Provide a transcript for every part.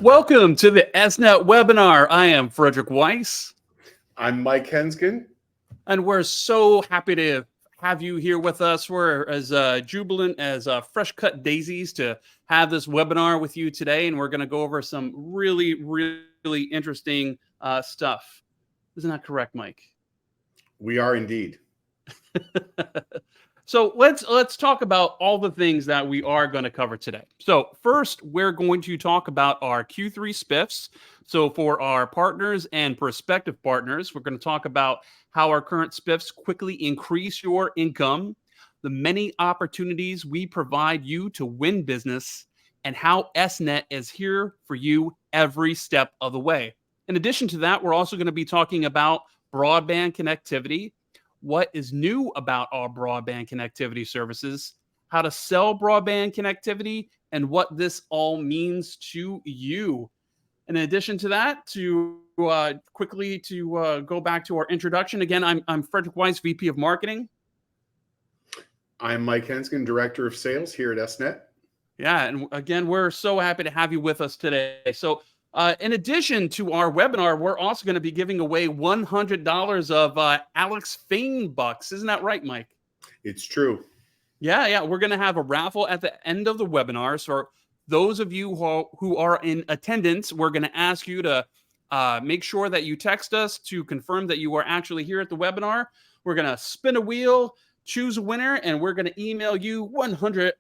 Welcome to the SNet webinar. I am Frederick Weiss, I'm Mike Hensgen. and we're so happy to have you here with us. We're as jubilant as fresh cut daisies to have this webinar with you today, and we're going to go over some really interesting stuff. Isn't that correct, Mike? We are indeed. So let's talk about all the things that we are going to cover today. So first, we're going to talk about our Q3 SPIFFs. So for our partners and prospective partners, we're going to talk about how our current SPIFFs quickly increase your income, the many opportunities we provide you to win business, and how SNet is here for you every step of the way. In addition to that, we're also going to be talking about broadband connectivity, what is new about our broadband connectivity services, how to sell broadband connectivity, and what this all means to you. And in addition to that, to quickly to go back to our introduction, again, I'm Frederick Weiss, VP of Marketing. I'm Mike Hensgen, Director of Sales here at SNet. Yeah, and again, we're so happy to have you with us today. So in addition to our webinar, we're also going to be giving away $100 of Alex Fane bucks. Isn't that right, Mike? It's true. Yeah. We're going to have a raffle at the end of the webinar. So for those of you who are in attendance, we're going to ask you to make sure that you text us to confirm that you are actually here at the webinar. We're going to spin a wheel, choose a winner, and we're going to email you 100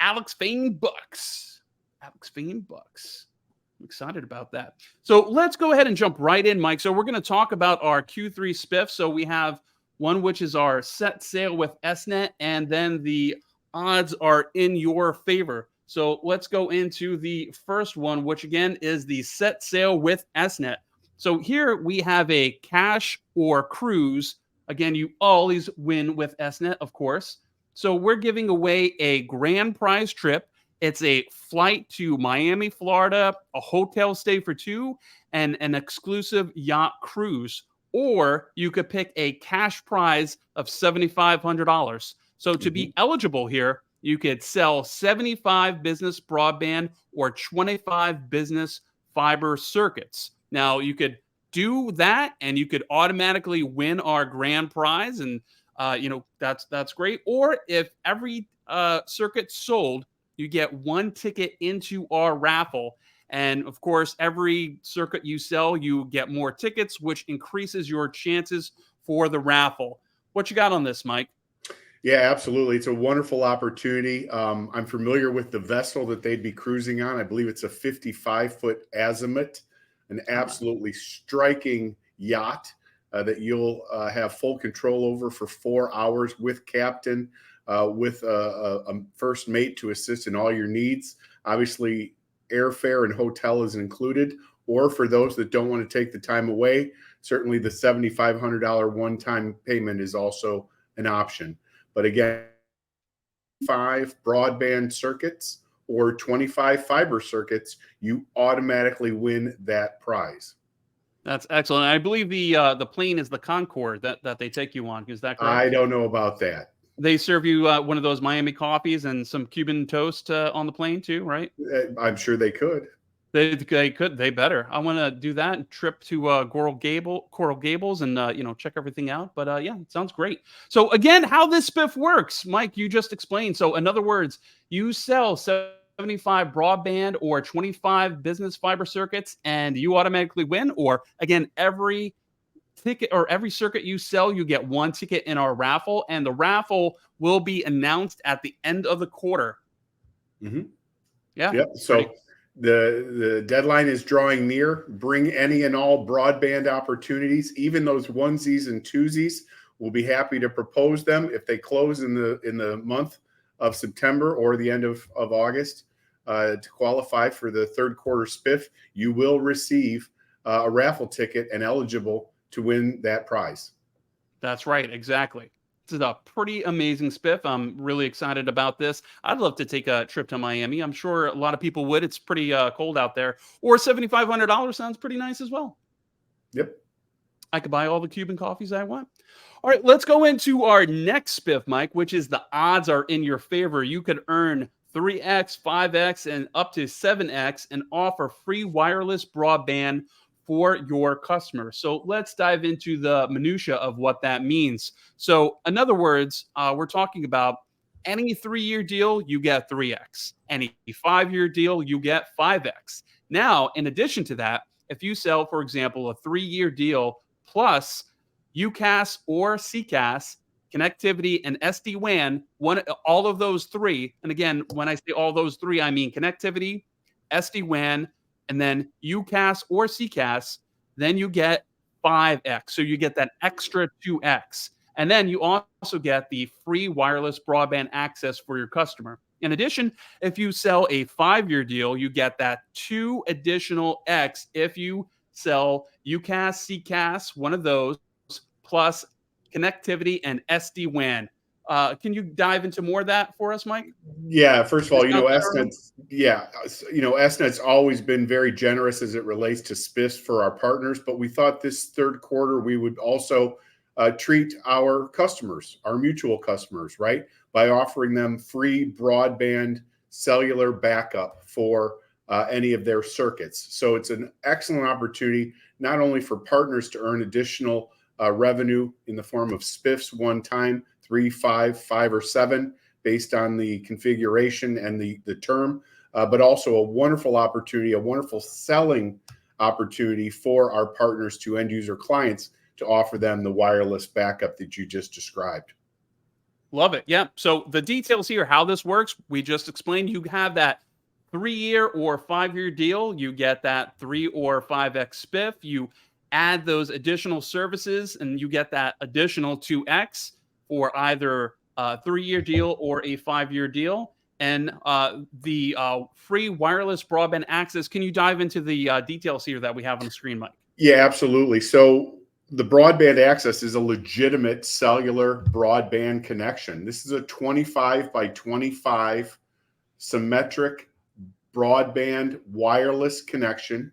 Alex Fane bucks. Alex Fane bucks. I'm excited about that. So let's go ahead and jump right in, Mike. So we're going to talk about our Q3 SPIFF. So we have one which is our set sail with SNet, and then the odds are in your favor. So let's go into the first one, which again is the set sail with SNet. So here we have a cash or cruise. Again, you always win with SNet, of course. So we're giving away a grand prize trip. It's a flight to Miami, Florida, a hotel stay for two, and an exclusive yacht cruise. Or you could pick a cash prize of $7,500. So to be eligible here, you could sell 75 business broadband or 25 business fiber circuits. Now you could do that and you could automatically win our grand prize, and that's great. Or if every circuit sold, you get one ticket into our raffle. And of course, every circuit you sell, you get more tickets, which increases your chances for the raffle. What you got on this, Mike? Yeah, absolutely. It's a wonderful opportunity. I'm familiar with the vessel that they'd be cruising on. I believe it's a 55-foot azimuth, an absolutely striking yacht that you'll have full control over for 4 hours with captain, with a first mate to assist in all your needs. Obviously, airfare and hotel is included, or for those that don't want to take the time away, certainly the $7,500 one-time payment is also an option. But again, 5 broadband circuits or 25 fiber circuits, you automatically win that prize. That's excellent. I believe the plane is the Concorde that they take you on. Is that correct? I don't know about that. They serve you one of those Miami coffees and some Cuban toast on the plane too, right? I'm sure they could. They could. They better. I want to do that trip to Coral Gables, and check everything out. But yeah, it sounds great. So again, how this spiff works, Mike, you just explained. So in other words, you sell 75 broadband or 25 business fiber circuits, and you automatically win. Or again, every ticket or every circuit you sell, you get one ticket in our raffle, and the raffle will be announced at the end of the quarter. Mm-hmm. Yeah. Yep. So. Great. The deadline is drawing near. Bring any and all broadband opportunities, even those onesies and twosies. We'll be happy to propose them if they close in the month of September or the end of August. To qualify for the third quarter SPIFF, you will receive a raffle ticket and eligible to win that prize. That's right. Exactly. This is a pretty amazing spiff. I'm really excited about this. I'd love to take a trip to Miami. I'm sure a lot of people would. It's pretty cold out there. Or $7,500 sounds pretty nice as well. Yep. I could buy all the Cuban coffees I want. All right, let's go into our next spiff, Mike, which is the odds are in your favor. You could earn 3x, 5x, and up to 7x, and offer free wireless broadband for your customers. So let's dive into the minutia of what that means. So, in other words, we're talking about any 3-year deal, you get 3x. Any 5-year deal, you get 5x. Now, in addition to that, if you sell, for example, a 3-year deal plus UCaaS or CCaaS, connectivity, and SD-WAN, all of those three. And again, when I say all those three, I mean connectivity, SD-WAN, and then UCaaS or CCaaS, then you get 5x. So you get that extra 2x. And then you also get the free wireless broadband access for your customer. In addition, if you sell a 5-year deal, you get that 2 additional X if you sell UCaaS, CCaaS, one of those, plus connectivity and SD-WAN. Can you dive into more of that for us, Mike? Yeah, first of all, SNet's always been very generous as it relates to SPIFFs for our partners, but we thought this third quarter we would also treat our customers, our mutual customers, right, by offering them free broadband cellular backup for any of their circuits. So it's an excellent opportunity, not only for partners to earn additional revenue in the form of SPIFFs one time, 3, 5, 5, or 7, based on the configuration and the term, but also a wonderful opportunity, a wonderful selling opportunity for our partners to end user clients to offer them the wireless backup that you just described. Love it. Yeah. So the details here, how this works, we just explained. You have that 3-year or 5-year deal. You get that 3 or 5x spiff. You add those additional services and you get that additional 2x for either a 3-year deal or a 5-year deal. And the free wireless broadband access. Can you dive into the details here that we have on the screen, Mike? Yeah, absolutely. So the broadband access is a legitimate cellular broadband connection. This is a 25 by 25 symmetric broadband wireless connection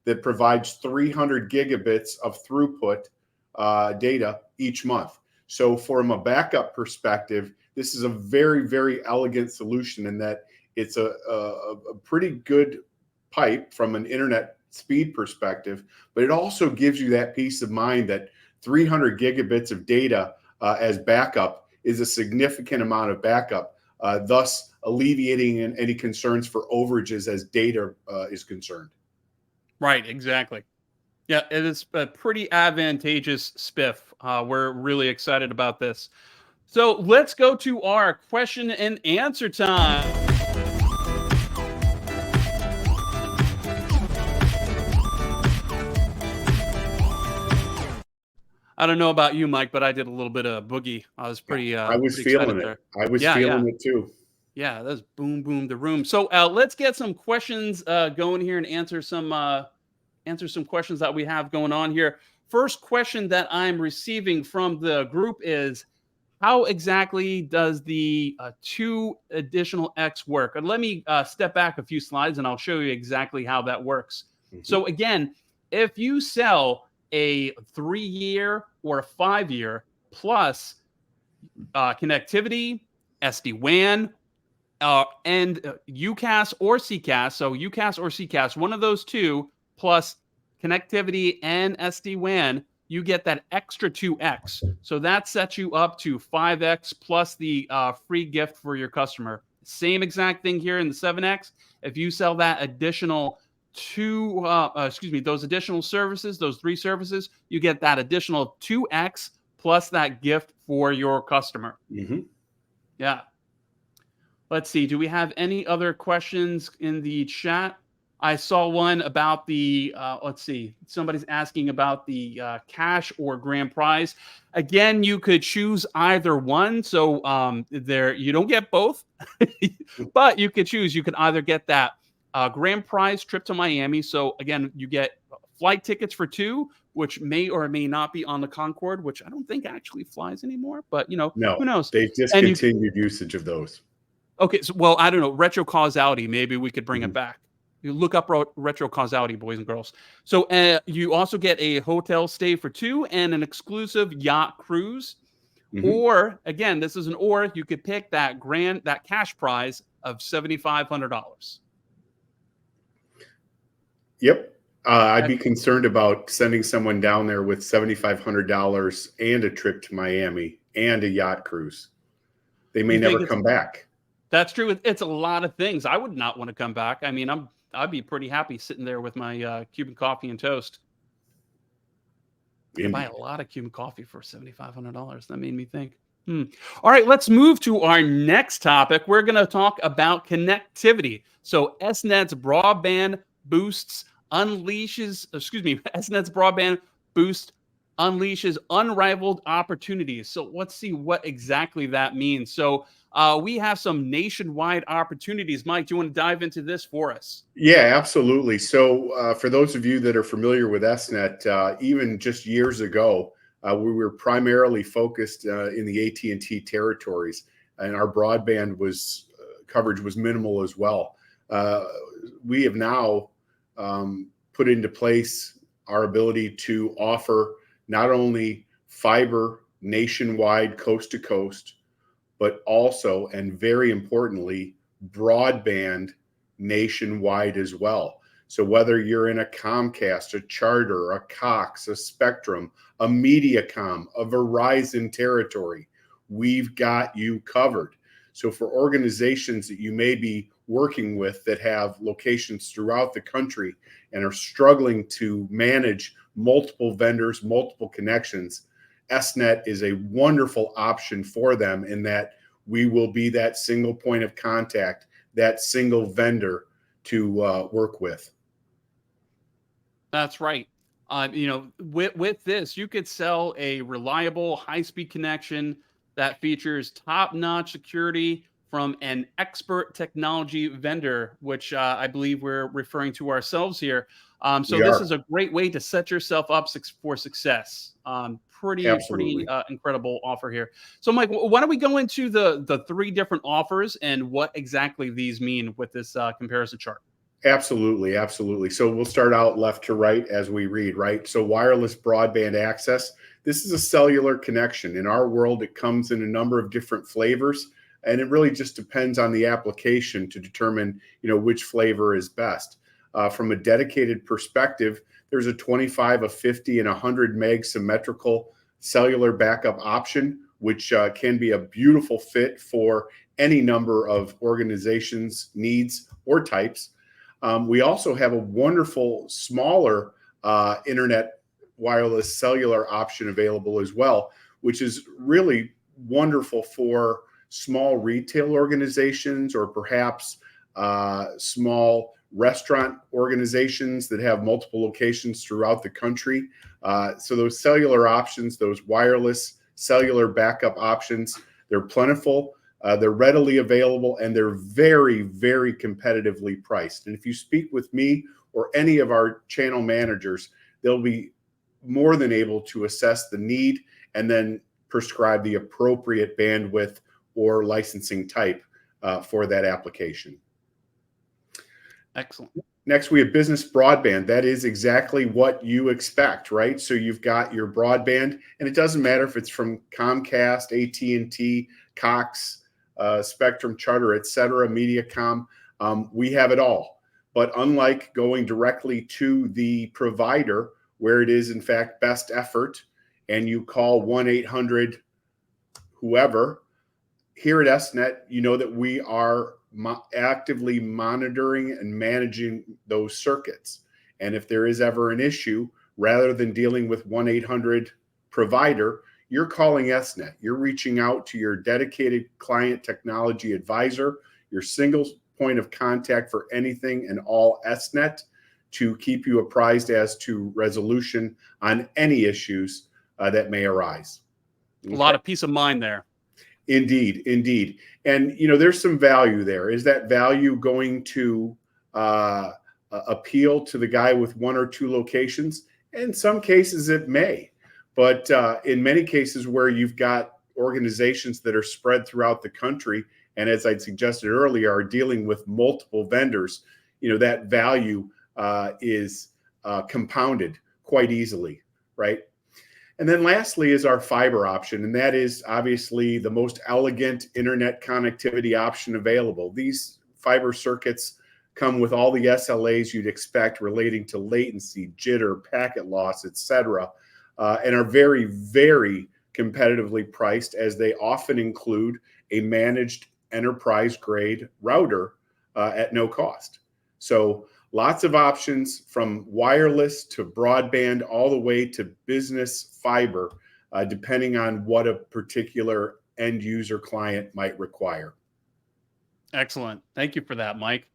that provides 300 gigabits of throughput data each month. So from a backup perspective, this is a very, very elegant solution in that it's a pretty good pipe from an internet speed perspective, but it also gives you that peace of mind that 300 gigabits of data as backup is a significant amount of backup, thus alleviating any concerns for overages as data is concerned. Right, exactly. Yeah, it is a pretty advantageous spiff. We're really excited about this. So let's go to our question and answer time. I don't know about you, Mike, but I did a little bit of boogie. I was pretty. I was pretty feeling it. there. I was feeling it too. Yeah, that's boom, boom the room. So let's get some questions going here and answer some questions that we have going on here. First question that I'm receiving from the group is, how exactly does the 2 additional X work? And let me step back a few slides and I'll show you exactly how that works. Mm-hmm. So again, if you sell a 3-year or a 5-year plus connectivity, SD-WAN, and UCaaS or CCaaS, so UCaaS or CCaaS, one of those two, plus connectivity and SD-WAN, you get that extra 2x. So that sets you up to 5x plus the free gift for your customer. Same exact thing here in the 7x. If you sell that additional those additional services, those 3 services, you get that additional 2x plus that gift for your customer. Mm-hmm. Yeah. Let's see. Do we have any other questions in the chat? I saw one about the, let's see, somebody's asking about the cash or grand prize. Again, you could choose either one. So you don't get both, but you could choose. You could either get that grand prize trip to Miami. So again, you get flight tickets for 2, which may or may not be on the Concorde, which I don't think actually flies anymore, but no, who knows? They've discontinued usage of those. Okay. So, well, I don't know. Retro causality. Maybe we could bring it back. You look up retro causality, boys and girls. So you also get a hotel stay for 2 and an exclusive yacht cruise. Mhm. Or again, this is an or, you could pick that cash prize of $7,500. Yep. I'd be concerned about sending someone down there with $7,500 and a trip to Miami and a yacht cruise. They may You never think it's come back. That's true. It's a lot of things. I would not want to come back. I mean, I'd be pretty happy sitting there with my Cuban coffee and toast. I could buy a Indeed. lot of Cuban coffee for $7,500. That made me think. All right, let's move to our next topic. We're going to talk about connectivity. So SNET's broadband boosts unleashes, excuse me, SNET's broadband boost unleashes unrivaled opportunities. So let's see what exactly that means. So we have some nationwide opportunities. Mike, do you want to dive into this for us? Yeah, absolutely. So, for those of you that are familiar with SNET, even just years ago, we were primarily focused in the AT&T territories, and our broadband was coverage was minimal as well. Uh, we have now put into place our ability to offer not only fiber nationwide, coast to coast, but also, and very importantly, broadband nationwide as well. So whether you're in a Comcast, a Charter, a Cox, a Spectrum, a Mediacom, a Verizon territory, we've got you covered. So for organizations that you may be working with that have locations throughout the country and are struggling to manage multiple vendors, multiple connections, SNET is a wonderful option for them in that we will be that single point of contact, that single vendor to work with. That's right. With this, you could sell a reliable, high-speed connection that features top-notch security from an expert technology vendor, which I believe we're referring to ourselves here. So We this are. is a great way to set yourself up for success. Pretty Absolutely. incredible offer here. So, Mike, why don't we go into the three different offers and what exactly these mean with this comparison chart? Absolutely, absolutely. So we'll start out left to right as we read, right? So wireless broadband access. This is a cellular connection. In our world, it comes in a number of different flavors, and it really just depends on the application to determine, which flavor is best. From a dedicated perspective, there's a 25, a 50, and 100 meg symmetrical cellular backup option, which can be a beautiful fit for any number of organizations' needs or types. We also have a wonderful smaller internet wireless cellular option available as well, which is really wonderful for small retail organizations or perhaps small restaurant organizations that have multiple locations throughout the country. So those cellular options, those wireless cellular backup options, they're plentiful. They're readily available and they're very, very competitively priced. And if you speak with me or any of our channel managers, they'll be more than able to assess the need and then prescribe the appropriate bandwidth or licensing type for that application. Excellent. Next, we have business broadband. That is exactly what you expect, right? So you've got your broadband, and it doesn't matter if it's from Comcast, AT&T, Cox, Spectrum, Charter, et cetera, Mediacom. We have it all. But unlike going directly to the provider, where it is in fact best effort, and you call 1-800 whoever, here at SNET, you know that we are actively monitoring and managing those circuits. And if there is ever an issue, rather than dealing with 1-800 provider, you're calling SNET. You're reaching out to your dedicated client technology advisor, your single point of contact for anything and all SNET, to keep you apprised as to resolution on any issues that may arise. Okay. A lot of peace of mind there. Indeed, indeed. And, there's some value there. Is that value going to appeal to the guy with one or two locations? In some cases, it may. But in many cases where you've got organizations that are spread throughout the country, and as I'd suggested earlier, are dealing with multiple vendors, that value is compounded quite easily, right? And then lastly is our fiber option, and that is obviously the most elegant internet connectivity option available. These fiber circuits come with all the SLAs you'd expect relating to latency, jitter, packet loss, etc., and are very, very competitively priced, as they often include a managed enterprise-grade router at no cost. So lots of options, from wireless to broadband all the way to business fiber, depending on what a particular end user client might require. Excellent. Thank you for that, Mike.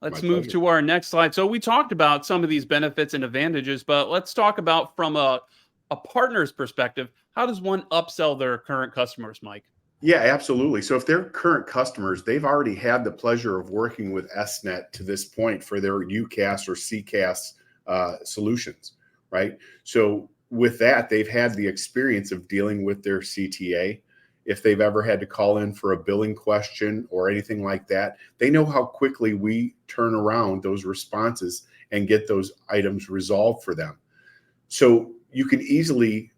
My Let's move pleasure. to our next slide. So we talked about some of these benefits and advantages, but let's talk about from a partner's perspective. How does one upsell their current customers, Mike? Yeah, absolutely. So if they're current customers, they've already had the pleasure of working with SNET to this point for their UCAS or CCAS solutions, right? So with that, they've had the experience of dealing with their CTA. If they've ever had to call in for a billing question or anything like that, they know how quickly we turn around those responses and get those items resolved for them. So you can easily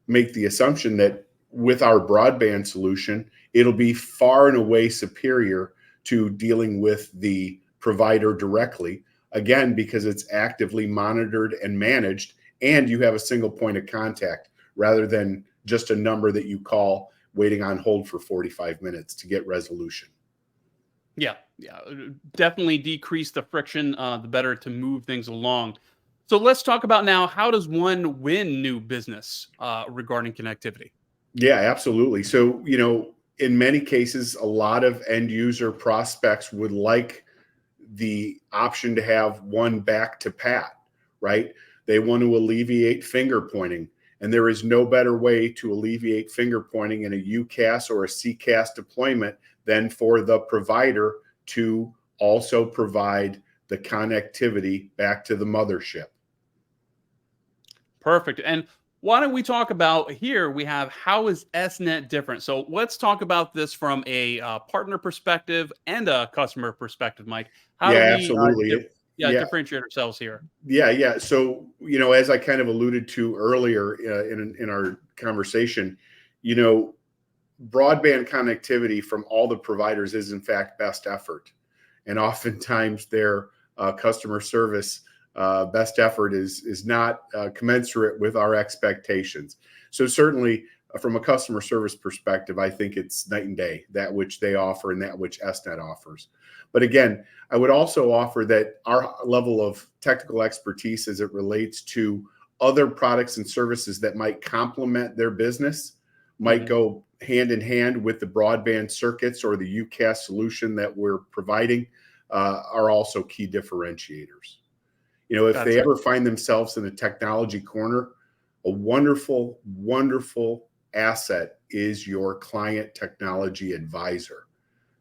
make the assumption that with our broadband solution, it'll be far and away superior to dealing with the provider directly, again, because it's actively monitored and managed, and you have a single point of contact rather than just a number that you call waiting on hold for 45 minutes to get resolution. Yeah, definitely decrease the friction, the better to move things along. So let's talk about now, how does one win new business regarding connectivity? Yeah, absolutely. So, in many cases, a lot of end user prospects would like the option to have one back to pat, right? They want to alleviate finger pointing. And there is no better way to alleviate finger pointing in a UCAS or a CCAS deployment than for the provider to also provide the connectivity back to the mothership. Perfect. And why don't we talk about here? We have, how is SNET different? So let's talk about this from a partner perspective and a customer perspective, Mike. How Yeah, do we absolutely. Yeah. differentiate ourselves here? Yeah. So, as I kind of alluded to earlier in our conversation, broadband connectivity from all the providers is in fact best effort. And oftentimes their customer service best effort is not commensurate with our expectations. So certainly from a customer service perspective, I think it's night and day, that which they offer and that which SNET offers. But again, I would also offer that our level of technical expertise as it relates to other products and services that might complement their business might go hand in hand with the broadband circuits or the UCAS solution that we're providing are also key differentiators. If they ever find themselves in a technology corner, a wonderful, wonderful asset is your client technology advisor,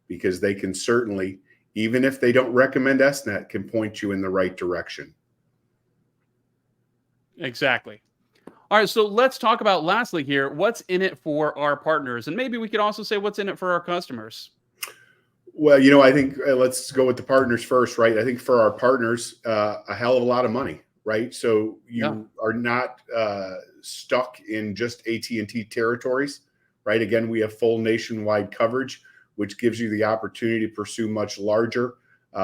because they can certainly, even if they don't recommend SNET, can point you in the right direction. Exactly. All right, so let's talk about, lastly here, what's in it for our partners, and maybe we could also say what's in it for our customers. Well, I think let's go with the partners first, right? I think for our partners, a hell of a lot of money, right? So you are not stuck in just AT&T territories, right? Again, we have full nationwide coverage, which gives you the opportunity to pursue much larger,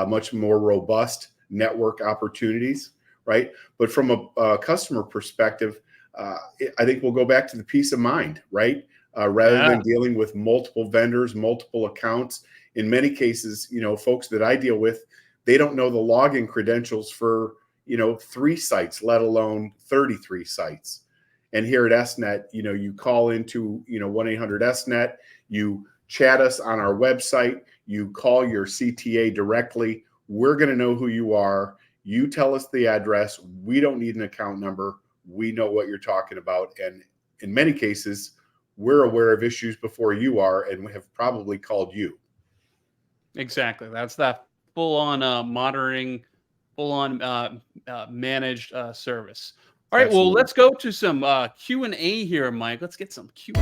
much more robust network opportunities, right? But from a customer perspective, I think we'll go back to the peace of mind, right? Rather than dealing with multiple vendors, multiple accounts. In many cases, folks that I deal with, they don't know the login credentials for, 3 sites, let alone 33 sites. And here at SNET, you call into, 1-800-SNET, you chat us on our website, you call your CTA directly. We're going to know who you are. You tell us the address. We don't need an account number. We know what you're talking about. And in many cases, we're aware of issues before you are, and we have probably called you. Exactly. That's that full-on monitoring, full-on managed service. All right. Absolutely. Well, let's go to some Q&A here, Mike. Let's get some Q&A.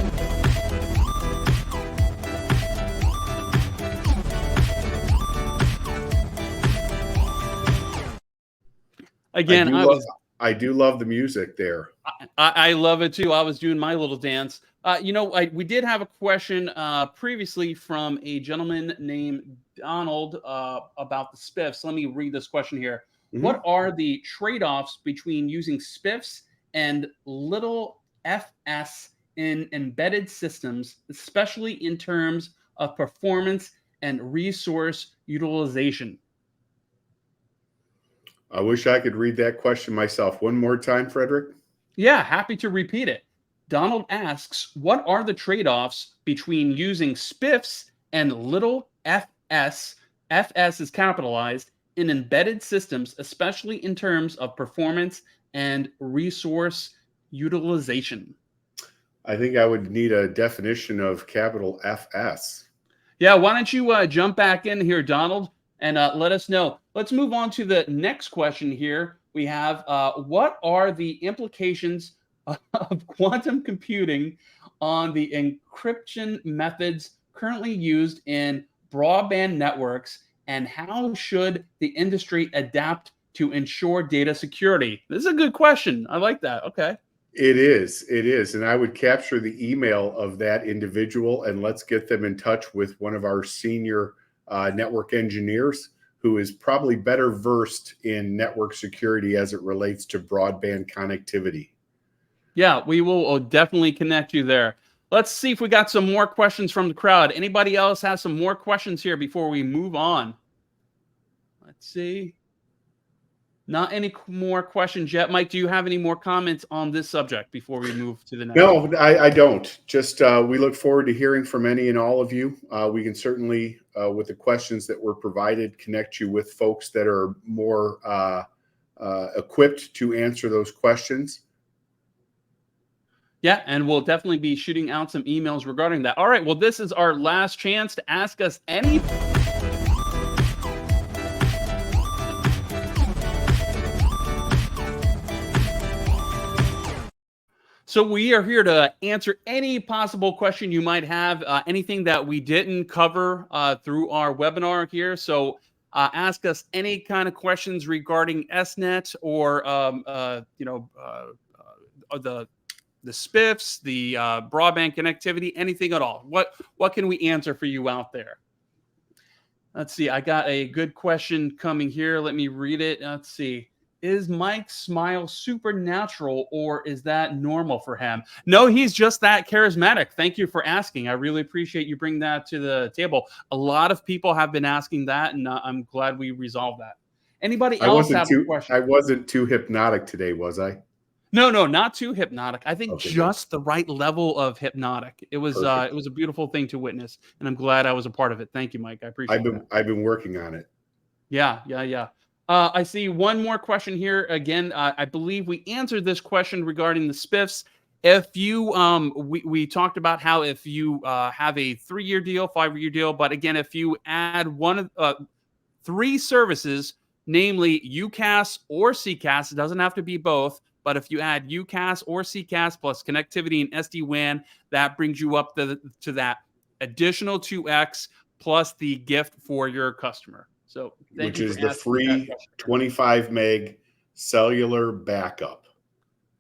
Again, I do love the music there. I love it too. I was doing my little dance. We did have a question previously from a gentleman named Donald about the SPIFFs. Let me read this question here. What Mhm. are the trade-offs between using SPIFFs and little FS in embedded systems, especially in terms of performance and resource utilization? I wish I could read that question myself. One more time, Frederick. Yeah, happy to repeat it. Donald asks, what are the trade-offs between using SPIFFs and little fs, fs is capitalized, in embedded systems, especially in terms of performance and resource utilization? I think I would need a definition of capital FS. Yeah, why don't you jump back in here, Donald, and let us know. Let's move on to the next question here. We have what are the implications of quantum computing on the encryption methods currently used in broadband networks, and how should the industry adapt to ensure data security? This is a good question. I like that. Okay. It is. It is. And I would capture the email of that individual and let's get them in touch with one of our senior network engineers who is probably better versed in network security as it relates to broadband connectivity. Yeah, we will definitely connect you there. Let's see if we got some more questions from the crowd. Anybody else has some more questions here before we move on? Let's see. Not any more questions yet. Mike, do you have any more comments on this subject before we move to the next one? No, I don't. Just we look forward to hearing from any and all of you. We can certainly, with the questions that were provided, connect you with folks that are more equipped to answer those questions. Yeah, and we'll definitely be shooting out some emails regarding that. All right, well, this is our last chance to ask us any. So we are here to answer any possible question you might have, anything that we didn't cover through our webinar here. So ask us any kind of questions regarding SNET or the SPIFFs, the broadband connectivity, anything at all. What can we answer for you out there? Let's see. I got a good question coming here. Let me read it. Let's see. Is Mike's smile supernatural or is that normal for him? No, he's just that charismatic. Thank you for asking. I really appreciate you bringing that to the table. A lot of people have been asking that, and I'm glad we resolved that. Anybody else have a question? I wasn't too hypnotic today, was I? No, not too hypnotic. I think Okay, good. just the right level of hypnotic. It was Perfect. a beautiful thing to witness, and I'm glad I was a part of it. Thank you, Mike. I appreciate that. I've been working on it. Yeah. I see one more question here. Again, I believe we answered this question regarding the SPIFFs. If you, we talked about how if you have a 3-year deal, 5-year deal, but again, if you add one of 3 services, namely UCaaS or CCaaS, it doesn't have to be both, but if you add UCaaS or CCaaS plus connectivity and SD-WAN, that brings you up to that additional 2x plus the gift for your customer. So which is the free 25 meg cellular backup.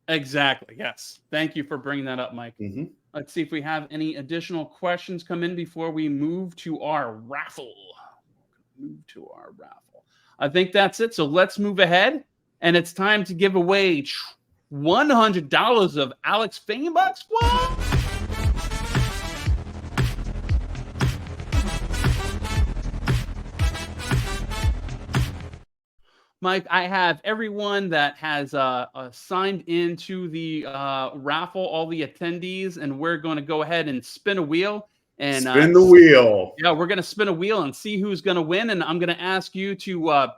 Exactly. Yes. Thank you for bringing that up, Mike. Mm-hmm. Let's see if we have any additional questions come in before we move to our raffle. I think that's it. So let's move ahead. And it's time to give away $100 of Alex Famebucks. What? Mike, I have everyone that has signed into the raffle, all the attendees, and we're going to go ahead and spin a wheel. And spin the wheel. Yeah, we're going to spin a wheel and see who's going to win. And I'm going to ask you to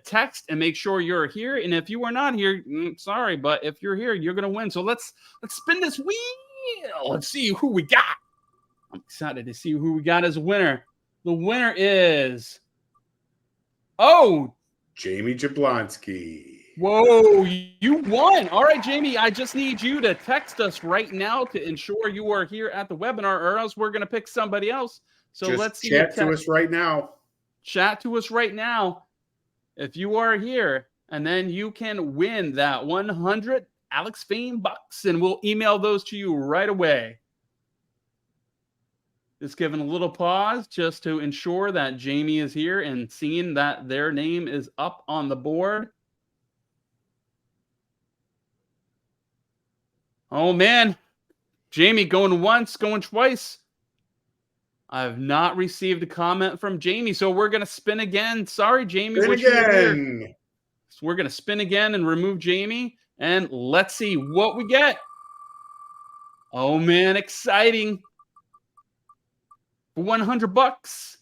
text and make sure you're here. And if you are not here, sorry, but if you're here, you're going to win. So let's spin this wheel. Let's see who we got. I'm excited to see who we got as a winner. The winner is Jamie Jablonski. Whoa, you won. All right, Jamie, I just need you to text us right now to ensure you are here at the webinar, or else we're going to pick somebody else. So let's chat to us right now. Chat to us right now if you are here. and then you can win that 100 Alex Fame bucks, and we'll email those to you right away. Just giving a little pause just to ensure that Jamie is here and seeing that their name is up on the board. Oh man, Jamie going once, going twice. I've not received a comment from Jamie, so we're going to spin again. Sorry, Jamie. Spin again. So we're going to spin again and remove Jamie, and let's see what we get. Oh man, exciting. For 100 bucks.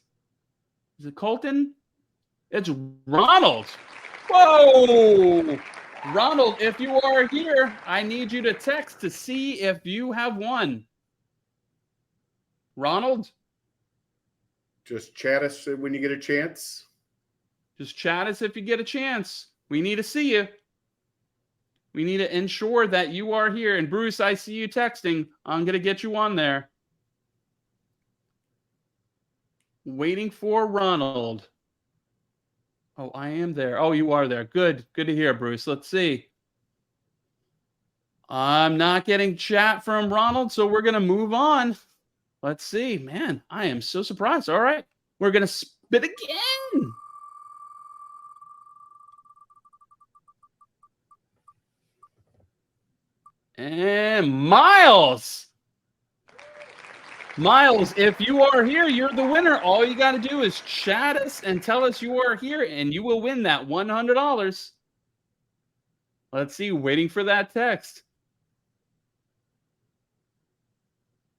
Is it Colton? It's Ronald. Whoa! Ronald, if you are here, I need you to text to see if you have won. Ronald? Just chat us when you get a chance. Just chat us if you get a chance. We need to see you. We need to ensure that you are here. And Bruce, I see you texting. I'm going to get you on there. Waiting for Ronald. Oh, I am there. Oh, you are there. Good. Good to hear, Bruce. Let's see. I'm not getting chat from Ronald, so we're going to move on. Let's see. Man, I am so surprised. All right. We're going to spit again. And Miles. Miles, if you are here, you're the winner. All you got to do is chat us and tell us you are here, and you will win that $100. Let's see. Waiting for that text.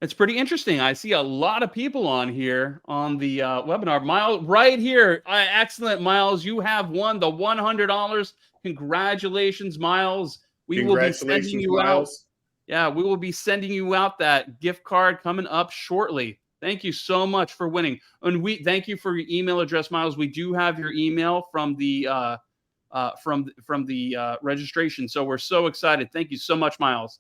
It's pretty interesting. I see a lot of people on here on the webinar. Miles, right here. Excellent, Miles. You have won the $100. Congratulations, Miles. We will be sending you out. Yeah, we will be sending you out that gift card coming up shortly. Thank you so much for winning. And we thank you for your email address, Miles. We do have your email from the registration. So we're so excited. Thank you so much, Miles.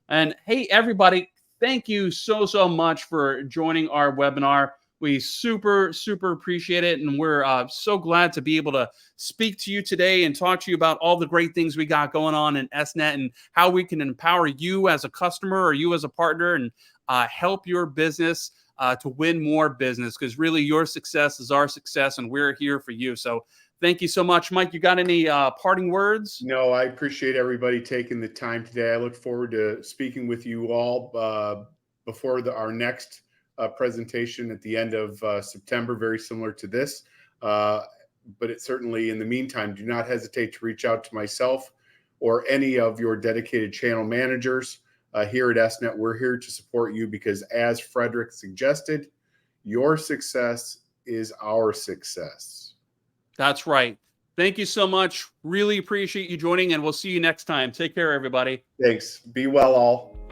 And hey, everybody, thank you so much for joining our webinar. We super appreciate it, and we're so glad to be able to speak to you today and talk to you about all the great things we got going on in SNet and how we can empower you as a customer or you as a partner and help your business to win more business, because really your success is our success, and we're here for you. So thank you so much. Mike, you got any parting words? No, I appreciate everybody taking the time today. I look forward to speaking with you all before our next presentation at the end of September, very similar to this. But it certainly, in the meantime, do not hesitate to reach out to myself or any of your dedicated channel managers here at SNet. We're here to support you because, as Frederick suggested, your success is our success. That's right. Thank you so much. Really appreciate you joining, and we'll see you next time. Take care, everybody. Thanks. Be well, all.